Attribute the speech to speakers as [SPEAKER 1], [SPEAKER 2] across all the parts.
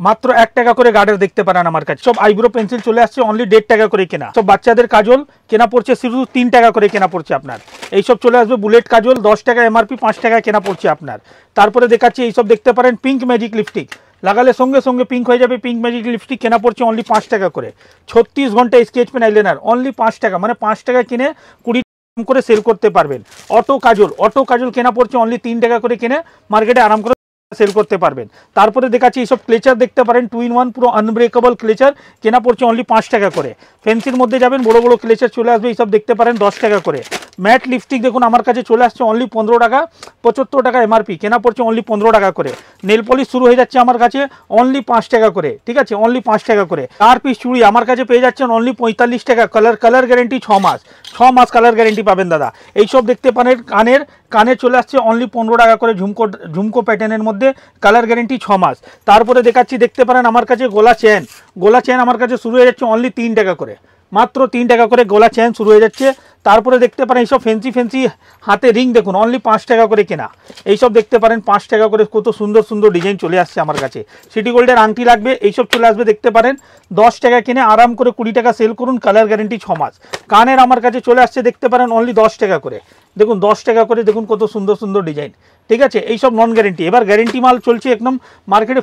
[SPEAKER 1] মাত্র 1 টাকা করে গার্ডার দেখতে পারেন আমার কাছে। সব আইব্রো পেন্সিল চলে আসছে অনলি 1.5 টাকা করে কেনা। সব বাচ্চাদের কাজল কেনা পড়ছে শুধু 3 টাকা করে কেনা পড়ছে আপনার। এইসব চলে আসবে বুলেট কাজল 10 টাকা এমআরপি, 5 টাকা কেনা পড়ছে আপনার। তারপরে দেখাচ্ছি এইসব দেখতে পারেন পিঙ্ক ম্যাজিক লিপস্টিক, লাগালে সঙ্গে সঙ্গে পিঙ্ক হয়ে যাবে। পিঙ্ক ম্যাজিক লিপস্টিক কেনা পড়ছে অনলি 5 টাকা করে। 36 ঘন্টা স্কেচ পেন আইলাইনার অনলি 5 টাকা, মানে 5 টাকা কিনে 20 করে সেল করতে পারবেন। অটো কাজল কেনা পড়ছে অনলি 3 টাকা করে কিনে মার্কেটে আরাম করে সেল করতে পারবেন। তারপরে দেখাচ্ছি এইসব ক্লেচার দেখতে পারেন 2 in 1 পুরো আনব্রেকেবল ক্লেচার কেনা পড়ছে অনলি 5 টাকা করে। ফেন্সির মধ্যে যাবেন বড় বড় ক্লেচার চলে আসবে, এইসব দেখতে পারেন 10 টাকা করে। ম্যাট লিপস্টিক দেখুন আমার কাছে চলে আসছে অনলি 15 টাকা, 75 টাকা এমআরপি, কেনা পড়ছে অনলি 15 টাকা করে। নেল পলিশ শুরু হয়ে যাচ্ছে আমার কাছে অনলি 5 টাকা করে, ঠিক আছে, অনলি 5 টাকা করে। 4 পিস চুড়ি আমার কাছে পেয়ে যাচ্ছেন অনলি 45 টাকা। কালার গ্যারেন্টি 6 মাস কালার গ্যারেন্টি পাবেন দাদা। এইসব দেখতে পারেন কানের চলে আসছে অনলি 15 টাকা করে, ঝুমকো প্যাটার্নের মধ্যে, কালার গ্যারেন্টি 6 মাস। তারপরে দেখাচ্ছি দেখতে পারেন আমার কাছে গোলা চেন আমার কাছে শুরু হয়ে যাচ্ছে অনলি 3 টাকা করে, মাত্র 3 টাকা করে গোলা চেন শুরু হয়ে যাচ্ছে। তারপরে দেখতে পারেন এইসব ফেন্সি হাতে রিং দেখুন অনলি 5 টাকা করে কেনা। এইসব দেখতে পারেন 5 টাকা করে, কত সুন্দর সুন্দর ডিজাইন চলে আসছে আমার কাছে। সিটি গোল্ডের আংটি লাগবে এইসব চলে আসবে দেখতে পারেন 10 টাকা কিনে আরাম করে 20 টাকা সেল করুন, কালার গ্যারেন্টি 6 মাস। কানের আমার কাছে চলে আসছে দেখতে পারেন অনলি 10 টাকা করে, দেখুন 10 টাকা করে, দেখুন কত সুন্দর সুন্দর ডিজাইন, ঠিক আছে। এইসব নন গ্যারেন্টি। এবার গ্যারেন্টি মাল চলছে একদম মার্কেটে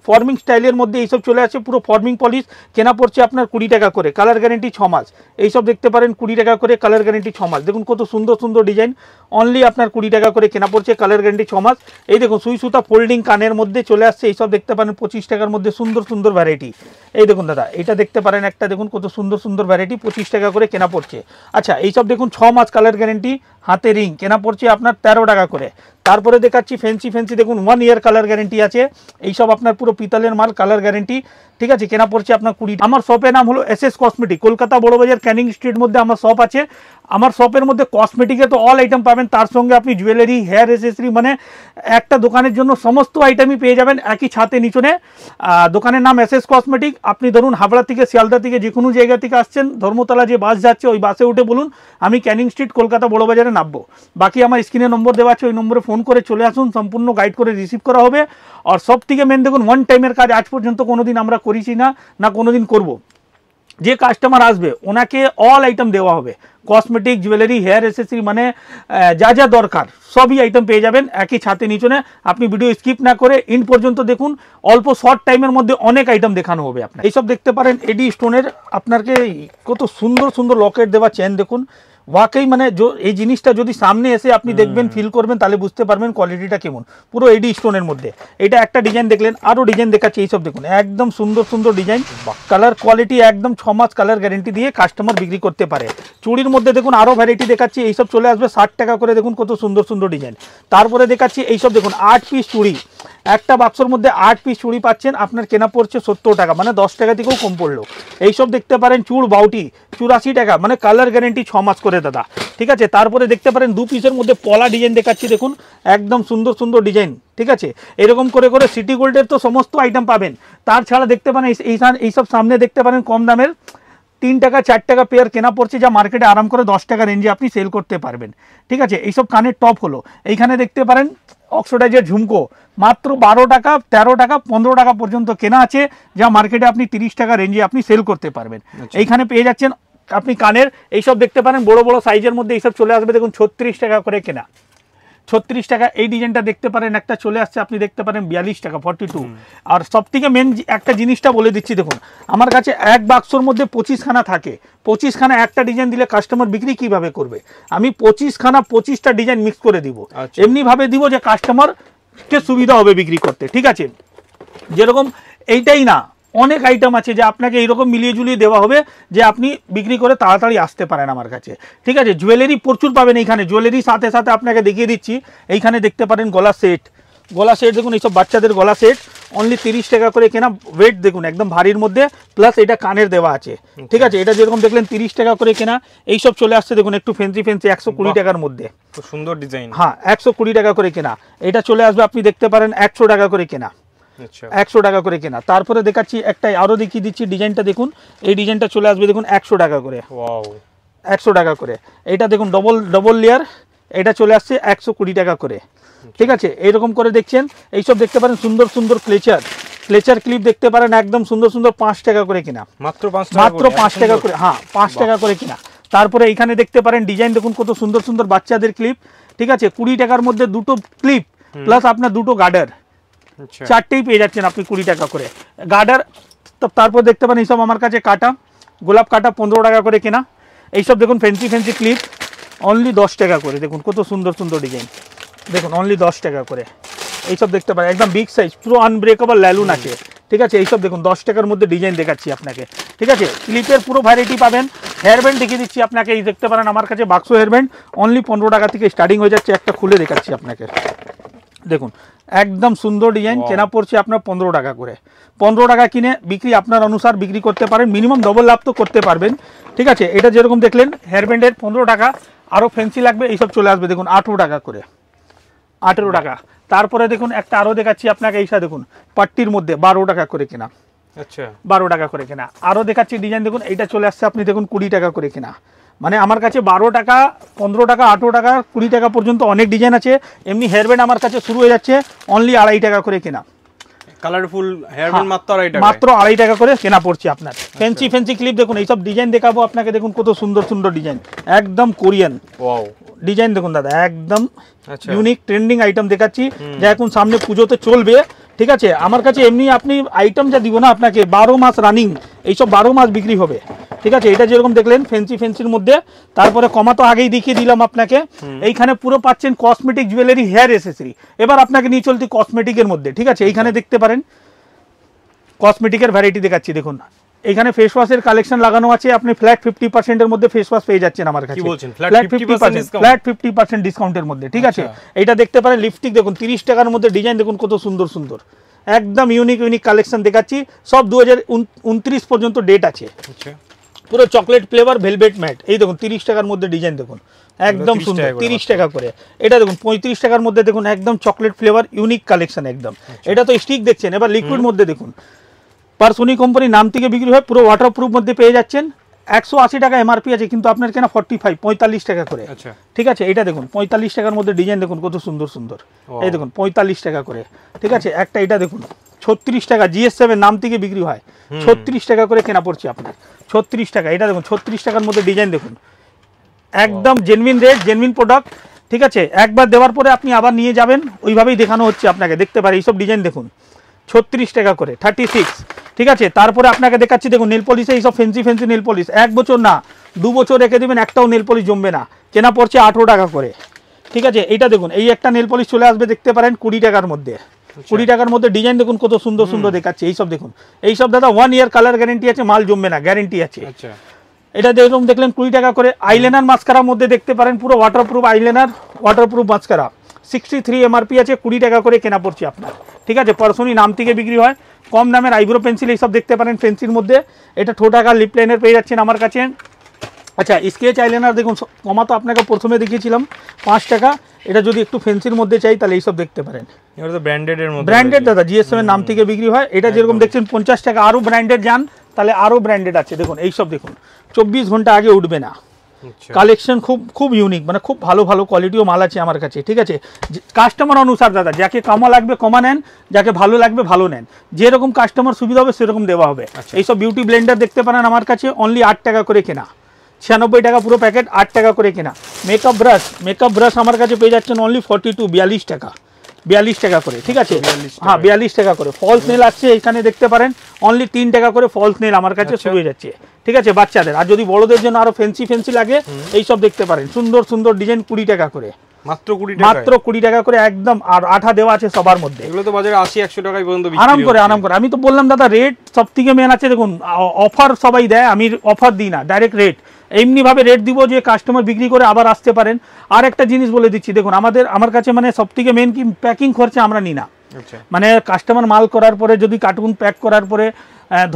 [SPEAKER 1] ফর্মিং স্টাইলের মধ্যে, এইসব চলে আসছে পুরো ফর্মিং পলিশ, কেনা পড়ছে আপনার 20 টাকা করে, কালার গ্যারেন্টি 6 মাস। এইসব দেখতে পারেন 20 টাকা করে, কালার গ্যারেন্টি 6 মাস। দেখুন কত সুন্দর সুন্দর ডিজাইন, অনলি আপনার 20 টাকা করে কেনা পড়ছে, কালার গ্যারেন্টি 6 মাস। এই দেখুন সুই সুতা ফোল্ডিং কানের মধ্যে চলে আসছে, এইসব দেখতে পারেন 25 টাকার মধ্যে সুন্দর সুন্দর ভ্যারাইটি। এই দেখুন দাদা, এটা দেখতে পারেন একটা, দেখুন কত সুন্দর সুন্দর ভ্যারাইটি, 25 টাকা করে কেনা পড়ছে। আচ্ছা, এইসব দেখুন 6 মাস কালার গ্যারেন্টি, হাতে রিং কেনা পড়ছে আপনার 13 টাকা করে। তারপরে দেখাচ্ছি ফেন্সি দেখুন 1 ইয়ার কালার গ্যারেন্টি আছে, এইসব আপনার পুরো পিতলের মাল, কালার গ্যারেন্টি, ঠিক আছে, কেনা পড়ছে আপনার 20। আমার শপের নাম হলো SS cosmetic, Kolkata Burrabazar Canning Street মধ্যে আমার শপ আছে। আমার শপের মধ্যে কসমেটিকে তো অল আইটেম পাবেন, তার সঙ্গে আপনি জুয়েলারি, হেয়ার এসেসরি, মানে একটা দোকানের জন্য সমস্ত আইটেমই পেয়ে যাবেন একই ছাতে নিচনে। দোকানের নাম SS কসমেটিক। আপনি ধরুন হাবড়া থেকে, শিয়ালদা থেকে, যে কোনো জায়গা থেকে আসছেন, ধর্মতলা যে বাস যাচ্ছে ওই বাসে উঠে বলুন আমি ক্যানিং স্ট্রিট কলকাতা বড়বাজারে নামবো। বাকি আমার স্ক্রিনে নম্বর দেওয়া আছে, ওই নম্বরে ফোন করে চলে আসুন, সম্পূর্ণ গাইড করে রিসিভ করা হবে। আর সব থেকে মেন দেখুন, 1 টাইমের কাজ আজ পর্যন্ত কোনোদিন আমরা করেছি না কোনোদিন করব। যে কাস্টমার আসবে ওনাকে অল আইটেম দেওয়া হবে, কসমেটিক, জুয়েলারি, হেয়ার এসেসরি, মানে যা যা দরকার সবই আইটেম পেয়ে যাবেন একই ছাতে নিচনে। আপনি ভিডিও স্কিপ না করে ইন পর্যন্ত দেখুন, অল্প শর্ট টাইমের মধ্যে অনেক আইটেম দেখানো হবে আপনার। এইসব দেখতে পারেন এডি স্টোনের, আপনাকে কত সুন্দর সুন্দর লকেট দেওয়া চেন দেখুন, ওয়াকেই মানে এই জিনিসটা যদি সামনে এসে আপনি দেখবেন, ফিল করবেন, তাহলে বুঝতে পারবেন কোয়ালিটিটা কেমন। পুরো এডি স্টোনের মধ্যে এটা একটা ডিজাইন দেখলেন, আরও ডিজাইন দেখাচ্ছি। এইসব দেখুন একদম সুন্দর সুন্দর ডিজাইন, কালার কোয়ালিটি একদম 6 মাস কালার গ্যারেন্টি দিয়ে কাস্টমার বিক্রি করতে পারে। চুড়ির মধ্যে দেখুন আরও ভ্যারাইটি দেখাচ্ছি, এইসব চলে আসবে 60 টাকা করে, দেখুন কত সুন্দর সুন্দর ডিজাইন। তারপরে দেখাচ্ছি এইসব দেখুন 8 পিস চুড়ি, একটা বাক্সর মধ্যে 8 পিস চুড়ি পাচ্ছেন, আপনার কেনা পড়ছে 70 টাকা, মানে 10 টাকা থেকেও কম পড়লো। এইসব দেখতে পারেন চুড় বাউটি 84 টাকা, মানে কালার গ্যারেন্টি 6 মাস করে দাদা, ঠিক আছে। তারপরে দেখতে পারেন 2 পিসের মধ্যে পলা ডিজাইন দেখাচ্ছি, দেখুন একদম সুন্দর সুন্দর ডিজাইন, ঠিক আছে। এরকম করে করে সিটি গোল্ডের তো সমস্ত আইটেম পাবেন। তার ছাড়া দেখতে পারেন এইসব সামনে দেখতে পারেন কম দামের 3 টাকা 4 টাকা পেয়ার কেনা পড়ছে, যা মার্কেটে আরাম করে 10 টাকা রেঞ্জে আপনি সেল করতে পারবেন, ঠিক আছে। এইসব কানের টপ হলো, এইখানে দেখতে পারেন অক্সিডাইজের ঝুমকো, মাত্র 12 টাকা, 13 টাকা, 15 টাকা পর্যন্ত কেনা আছে, যা মার্কেটে আপনি 30 টাকা রেঞ্জে আপনি সেল করতে পারবেন। এইখানে পেয়ে যাচ্ছেন আপনি কানের, এইসব দেখতে পারেন বড় বড় সাইজের মধ্যে, এইসব চলে আসবে দেখুন 36 টাকা করে কেনা, 36 টাকা। এই ডিজাইনটা দেখতে পারেন একটা চলে আসছে, আপনি দেখতে পারেন 42 টাকা, 42। আর সব থেকে মেন একটা জিনিসটা বলে দিচ্ছি, দেখুন আমার কাছে এক বাক্সর মধ্যে 25 খানা থাকে, 25 খানা একটা ডিজাইন দিলে কাস্টমার বিক্রি কিভাবে করবে? আমি 25 খানা 25টা ডিজাইন মিক্স করে দিব, এমনিভাবে দিব যে কাস্টমারকে সুবিধা হবে বিক্রি করতে, ঠিক আছে। যেরকম এইটাই না, অনেক আইটেম আছে যে আপনাকে এইরকম মিলিয়ে ঝুলিয়ে দেওয়া হবে যে আপনি বিক্রি করে তাড়াতাড়ি আসতে পারেন আমার কাছে, ঠিক আছে। জুয়েলারি প্রচুর পাবেন এইখানে, জুয়েলারির সাথে সাথে আপনাকে দেখিয়ে দিচ্ছি, এইখানে দেখতে পারেন গলা সেট দেখুন, এইসব বাচ্চাদের গলা সেট অনলি 30 টাকা করে কেনা। ওয়েট দেখুন একদম ভারীর মধ্যে, প্লাস এটা কানের দেওয়া আছে, ঠিক আছে। এটা যেরকম দেখলেন 30 টাকা করে কেনা। এইসব চলে আসছে দেখুন একটু ফেন্সি 120 টাকার মধ্যে,
[SPEAKER 2] সুন্দর ডিজাইন,
[SPEAKER 1] হ্যাঁ 120 টাকা করে কেনা। এটা চলে আসবে আপনি দেখতে পারেন 100 টাকা করে কেনা, 100 টাকা করে কেনা। তারপরে দেখাচ্ছি একটা আরো দেখিয়ে দিচ্ছি, ডিজাইনটা দেখুন, এই ডিজাইনটা চলে আসবে দেখুন 100 টাকা করে, 100 টাকা করে। এটা দেখুন ডবল লেয়ার, এটা চলে আসছে 120 টাকা করে, ঠিক আছে। এইরকম করে দেখছেন, এইসব দেখতে পারেন সুন্দর সুন্দর ক্লেচার, ক্লেচার ক্লিপ দেখতে পারেন একদম সুন্দর সুন্দর 5 টাকা করে কিনা,
[SPEAKER 2] মাত্র
[SPEAKER 1] 5 টাকা করে, হ্যাঁ 5 টাকা করে কিনা। তারপরে এখানে দেখতে পারেন ডিজাইন দেখুন কত সুন্দর সুন্দর বাচ্চাদের ক্লিপ, ঠিক আছে 20 টাকার মধ্যে দুটো ক্লিপ প্লাস আপনার দুটো গার্ডার, চারটেই পেয়ে যাচ্ছেন আপনি 20 টাকা করে গার্ডার। তারপর দেখতে পারেন এইসব আমার কাছে কাটা, গোলাপ কাটা 15 টাকা করে কেনা। এইসব দেখুন ফ্যান্সি ফ্যান্সি ক্লিপ অনলি 10 টাকা করে, দেখুন কত সুন্দর সুন্দর ডিজাইন, দেখুন অনলি 10 টাকা করে। এইসব দেখতে পারেন একদম বিগ সাইজ, পুরো আনব্রেকেবল ল্যালুন আছে, ঠিক আছে। এইসব দেখুন 10 টাকার মধ্যে ডিজাইন দেখাচ্ছি আপনাকে, ঠিক আছে। ক্লিপের পুরো ভ্যারাইটি পাবেন। হেয়ার ব্যান্ড দেখিয়ে দিচ্ছি আপনাকে, এই দেখতে পারেন আমার কাছে বাক্স হেয়ার ব্যান্ড অনলি 15 টাকা থেকে স্টার্টিং হয়ে যাচ্ছে। একটা খুলে দেখাচ্ছি আপনাকে, দেখুন একদম সুন্দর ডিজাইন, কেনা পড়ছে আপনার 15 টাকা করে। 15 টাকা কিনে বিক্রি আপনার অনুসার বিক্রি করতে পারেন, মিনিমাম ডবল লাভ তো করতে পারবেন, ঠিক আছে। এটা যেরকম দেখলেন হেয়ার ব্যান্ডের 15 টাকা, আরও ফ্যান্সি লাগবে এইসব চলে আসবে, দেখুন 18 টাকা করে, 18 টাকা। তারপরে দেখুন একটা আরও দেখাচ্ছি আপনাকে, এইসা দেখুন পাট্টির মধ্যে 12 টাকা করে কেনা,
[SPEAKER 2] আচ্ছা
[SPEAKER 1] 12 টাকা করে কেনা। আরও দেখাচ্ছি ডিজাইন দেখুন, এইটা চলে আসছে আপনি দেখুন 20 টাকা করে কেনা। মানে আমার কাছে 12 টাকা, 15 টাকা, 18 টাকা, 20 টাকা পর্যন্ত অনেক ডিজাইন আছে। এমনি হেয়ার ব্যান্ড আমার কাছে শুরু হয়ে যাচ্ছে অনলি 2.5 টাকা করে কেনা,
[SPEAKER 2] কালারফুল হেয়ার ব্যান্ড মাত্র 2.5 টাকা,
[SPEAKER 1] মাত্র 2.5 টাকা করে কেনা পড়ছে আপনার। ফ্যান্সি ফ্যান্সি ক্লিপ দেখুন, এইসব ডিজাইন দেখাবো আপনাকে, দেখুন কত সুন্দর সুন্দর ডিজাইন, একদম কোরিয়ান
[SPEAKER 2] ওয়াও
[SPEAKER 1] ডিজাইন দেখুন দাদা, একদম ইউনিক ট্রেন্ডিং আইটেম দেখাচ্ছি, যা এখন সামনে পুজোতে চলবে, ঠিক আছে। আমার কাছে এমনি আপনি আইটেম যা দিব না আপনাকে 12 মাস রানিং, এইসব 12 মাস বিক্রি হবে, ঠিক আছে। এটা যেরকম দেখলেন ফ্যান্সি ফ্যান্সির মধ্যে। তারপরে কমা তো আগেই দেখিয়ে দিলাম আপনাকে। এইখানে পুরো পাচ্ছেন কসমেটিক জুয়েলারি, হেয়ার এসেসরি। এবার আপনাকে নিয়ে চলতি কসমেটিকের মধ্যে, ঠিক আছে। এইখানে দেখতে পারেন কসমেটিকের ভ্যারাইটি দেখাচ্ছি, দেখুন এখানে ফেস ওয়াশের কালেকশন লাগানো আছে, আপনি ফ্ল্যাট 50% এর মধ্যে ফেস ওয়াশ পেয়ে যাচ্ছেন আমার কাছে, ফ্ল্যাট 50% ডিসকাউন্টের মধ্যে, ঠিক আছে। এটা দেখতে পারেন লিপস্টিক দেখুন 30 টাকার মধ্যে ডিজাইন দেখুন কত সুন্দর সুন্দর, একদম ইউনিক ইউনিক কালেকশন দেখাচ্ছি। সব 2029 পর্যন্ত ডেট আছে, পুরো চকলেট ফ্লেভার ভেলভেট ম্যাট। এই দেখুন 30 টাকার মধ্যে ডিজাইন দেখুন, একদম সুন্দর 30 টাকা করে। এটা দেখুন 35 টাকার মধ্যে দেখুন একদম চকলেট ফ্লেভার ইউনিক কালেকশন একদম। এটা তো স্টিক দেখছেন, এবার লিকুইড মধ্যে দেখুন, পারসোনি কোম্পানির নাম থেকে বিক্রি হয়, পুরো ওয়াটারপ্রুফ মধ্যে পেয়ে যাচ্ছেন। 180 টাকা এমআরপি আছে, কিন্তু আপনার কেনা 45 টাকা করে, ঠিক আছে। এটা দেখুন 45 টাকার মধ্যে ডিজাইন দেখুন কত সুন্দর সুন্দর, এই দেখুন 45 টাকা করে, ঠিক আছে। একটা এটা দেখুন 36 টাকা, GS7 নাম থেকে বিক্রি হয়, 36 টাকা করে কেনা পড়ছে আপনার, 36 টাকা। এটা দেখুন 36 টাকার মধ্যে ডিজাইন দেখুন, একদম জেনুইন রেট, জেনুইন প্রোডাক্ট, ঠিক আছে। একবার দেওয়ার পরে আপনি আবার নিয়ে যাবেন, ওইভাবেই দেখানো হচ্ছে আপনাকে, দেখতে পারেন এইসব ডিজাইন দেখুন 36 টাকা করে, 36, ঠিক আছে। তারপরে আপনাকে দেখাচ্ছি দেখুন নেল পলিশে এইসব ফ্যান্সি ফ্যান্সি নেল পলিশ, 1 বছর না 2 বছর রেখে দেবেন, একটাও নেল পলিশ জমবে না, কেনা পড়ছে 18 টাকা করে, ঠিক আছে। এইটা দেখুন এই একটা নেল পলিশ চলে আসবে, দেখতে পারেন 20 টাকার মধ্যে, 20 টাকার মধ্যে ডিজাইন দেখুন কত সুন্দর সুন্দর দেখাচ্ছে। এইসব দেখুন, এইসব দাদা 1 ইয়ার কালার গ্যারেন্টি আছে, মাল জমবে না, গ্যারেন্টি আছে। এটা যেরকম দেখলেন 20 টাকা করে। আইলাইনার মাস্কারার মধ্যে দেখতে পারেন পুরো waterproof eyeliner, waterproof mascara 63 MRP আছে, 20 টাকা করে কেনা পড়ছে আপনার, ঠিক আছে। পারসোনি নাম থেকে বিক্রি হয়, কম দামের আইব্রো পেন্সিল এইসব দেখতে পারেন ফেন্সির মধ্যে। এটা ঠোঁটাকার লিপ লাইনার পেয়ে যাচ্ছেন আমার কাছে। আচ্ছা স্কেচ আইলাইনার দেখুন, কমা তো আপনাকে প্রথমে দেখিয়েছিলাম 5 টাকা। এটা যদি একটু ফেন্সির মধ্যে চাই তাহলে এইসব দেখতে পারেন,
[SPEAKER 2] এটা তো ব্র্যান্ডেডের মধ্যে,
[SPEAKER 1] ব্র্যান্ডেড দাদা, GS7 নাম থেকে বিক্রি হয়। এটা যেরকম দেখছেন 50 টাকা, আরও ব্র্যান্ডেড যান তাহলে আরও ব্র্যান্ডেড আছে, দেখুন এইসব দেখুন 24 ঘন্টা আগে উঠবে না, কালেকশন খুব খুব ইউনিক, মানে খুব ভালো ভালো কোয়ালিটিও মাল আছে আমার কাছে, ঠিক আছে। কাস্টমার অনুসার দাদা, যাকে কমা লাগবে কমা নেন, যাকে ভালো লাগবে ভালো নেন, যেরকম কাস্টমার সুবিধা হবে সেরকম দেওয়া হবে। এইসব বিউটি ব্লেন্ডার দেখতে পারেন আমার কাছে অনলি 8 টাকা করে কেনা, 96 টাকা পুরো প্যাকেট, 8 টাকা করে কেনা। মেকআপ ব্রাশ আমার কাছে পেয়ে যাচ্ছেন অনলি 42 টাকা, 42 টাকা করে, ঠিক আছে। হ্যাঁ 42 টাকা করে। ফলস নেল আসছে এখানে দেখতে পারেন অনলি 3 টাকা করে ফলস নেল আমার কাছে শুরু হয়ে যাচ্ছে, ঠিক আছে, বাচ্চাদের। আর যদি বড়দের জন্য আরো ফ্যান্সি ফ্যান্সি লাগে এইসব দেখতে পারেন, সুন্দর সুন্দর ডিজাইন 20 টাকা করে,
[SPEAKER 2] মাত্র 20 টাকা
[SPEAKER 1] করে একদম। আর আঠা দেওয়া আছে সবার মধ্যে,
[SPEAKER 2] এগুলো তো বাজারে 80-100 টাকায় পর্যন্ত বিক্রি
[SPEAKER 1] আরাম করে। আমি তো বললাম দাদা রেট সব থেকে মেন আছে, দেখুন অফার সবাই দেয়, আমি অফার দিই না, ডাইরেক্ট রেট, এমনিভাবে রেট দিব যে কাস্টমার বিক্রি করে আবার আসতে পারেন। আর একটা জিনিস বলে দিচ্ছি, দেখুন আমার কাছে মানে সব থেকে মেন কি, প্যাকিং খরচা আমরা নিই না, মানে কাস্টমার মাল করার পরে যদি কার্টুন প্যাক করার পরে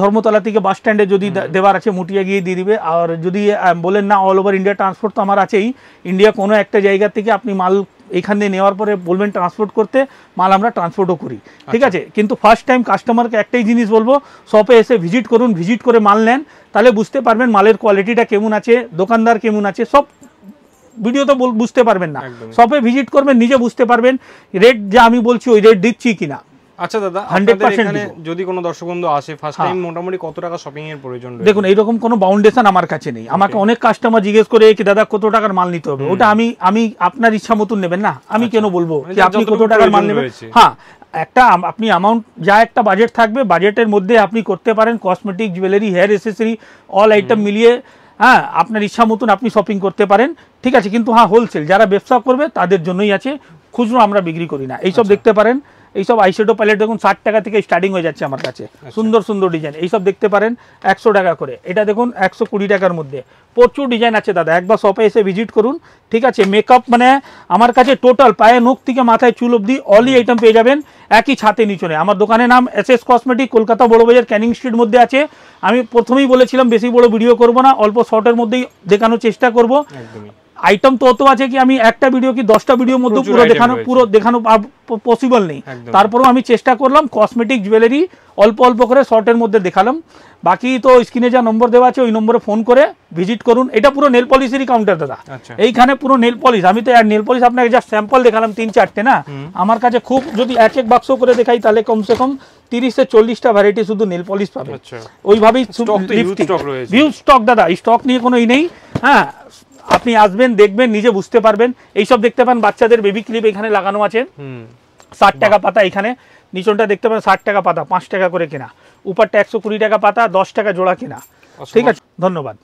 [SPEAKER 1] ধর্মতলা থেকে বাস স্ট্যান্ডে যদি দেওয়ার আছে মুটিয়ে গিয়ে দিয়ে দিবে। আর যদি বলেন না অল ওভার ইন্ডিয়া ট্রান্সপোর্ট তো আমার আছেই, ইন্ডিয়া কোনো একটা জায়গা থেকে আপনি মাল এখান দিয়ে নেওয়ার পরে বলবেন ট্রান্সপোর্ট করতে, মাল আমরা ট্রান্সপোর্টও করি, ঠিক আছে। কিন্তু ফার্স্ট টাইম কাস্টমারকে একটাই জিনিস বলবো, শপে এসে ভিজিট করুন, ভিজিট করে মাল নেন, তাহলে বুঝতে পারবেন মালের কোয়ালিটিটা কেমন আছে, দোকানদার কেমন আছে, সব ভিডিও তো বুঝতে পারবেন না, শপে ভিজিট করবেন নিজে বুঝতে পারবেন রেট যা আমি বলছি ওই রেট দিচ্ছি কিনা।
[SPEAKER 2] আচ্ছা দাদা
[SPEAKER 1] 100%
[SPEAKER 2] এখানে
[SPEAKER 1] দিব।
[SPEAKER 2] যদি কোনো দর্শক বন্ধু আসে ফার্স্ট টাইম মোটামুটি কত টাকা শপিং এর প্রয়োজন রয়েছে?
[SPEAKER 1] দেখুন এইরকম কোনো বাউন্ডেশন আমার কাছে নেই। আমাকে অনেক কাস্টমার জিজ্ঞেস করে কি দাদা কত টাকার মাল নিতে হবে, ওটা আমি আপনার ইচ্ছা মতন নেবেন না, আমি কেন বলবো
[SPEAKER 2] মানে
[SPEAKER 1] যে আপনি
[SPEAKER 2] যতটুকু
[SPEAKER 1] কত টাকার মাল
[SPEAKER 2] প্রয়োজন
[SPEAKER 1] নেবেন।
[SPEAKER 2] রয়েছে।
[SPEAKER 1] হ্যাঁ, একটা আপনি অ্যামাউন্ট যা একটা বাজেট থাকবে, বাজেটের মধ্যে আপনি করতে পারেন cosmetic, jewellery, hair accessory, all item মিলিয়ে হ্যাঁ আপনার ইচ্ছা মতন আপনি শপিং করতে পারেন, ঠিক আছে। কিন্তু হ্যাঁ হোলসেল যারা ব্যবসা করবে তাদের জন্যই আছে, খুচরো আমরা বিক্রি করি না। এইসব দেখতে পারেন, এইসব আইশ্যাডো প্যালেট দেখুন 60 টাকা থেকে স্টার্টিং হয়ে যাচ্ছে আমার কাছে, সুন্দর সুন্দর ডিজাইন। এইসব দেখতে পারেন 100 টাকা করে, এটা দেখুন 120 টাকার মধ্যে প্রচুর ডিজাইন আছে দাদা, একবার শপে এসে ভিজিট করুন, ঠিক আছে। মেকআপ মানে আমার কাছে টোটাল পায়ে নখ থেকে মাথায় চুল অবধি অলি আইটেম পেয়ে যাবেন একই ছাতে নিচনে। আমার দোকানের নাম SS cosmetic, Kolkata Burrabazar Canning Street মধ্যে আছে। আমি প্রথমেই বলেছিলাম বেশি বড় ভিডিও করব না, অল্প শর্টের মধ্যেই দেখানোর চেষ্টা করব।
[SPEAKER 2] একদমই
[SPEAKER 1] আইটেম তো অত আছে কি আমি একটা ভিডিও কি 10টা ভিডিওর মধ্যে
[SPEAKER 2] প্রচুর item রয়েছে।
[SPEAKER 1] পুরো দেখানো পসিবল নেই।
[SPEAKER 2] একদম।
[SPEAKER 1] তারপরেও আমি চেষ্টা করলাম কসমেটিক জুয়েলারি অল্প অল্প করে শর্টের মধ্যে দেখালাম। বাকি তো স্ক্রিনে যা নম্বর দেওয়া আছে ওই নম্বরে ফোন করে ভিজিট করুন। এটা পুরো নেল পলিশেরই কাউন্টার দাদা,
[SPEAKER 2] আচ্ছা।
[SPEAKER 1] এইখানে পুরো নেল পলিশ। আমি তো নেল পলিশ আপনাকে যা স্যাম্পল দেখালাম 3-4টে না, আমার কাছে খুব যদি এক এক বাক্স করে দেখাই তাহলে কমসে কম 30 থেকে 40টা ভ্যারাইটি শুধু নেল পলিশ পাবে।
[SPEAKER 2] আচ্ছা।
[SPEAKER 1] ওইভাবেই
[SPEAKER 2] Stock তো huge stock রয়েছে।
[SPEAKER 1] হিউজ স্টক দাদা, স্টক নিয়ে কোনো নেই। হ্যাঁ, আপনি আসবেন দেখবেন নিজে বুঝতে পারবেন। এইসব দেখতে পান বাচ্চাদের বেবি ক্লিপ এখানে লাগানো আছে 60 টাকা পাতা। এখানে নিচনটা দেখতে পান 60 টাকা পাতা, 5 টাকা করে কেনা। উপরটা 120 টাকা পাতা, 10 টাকা জোড়া কেনা, ঠিক আছে। ধন্যবাদ।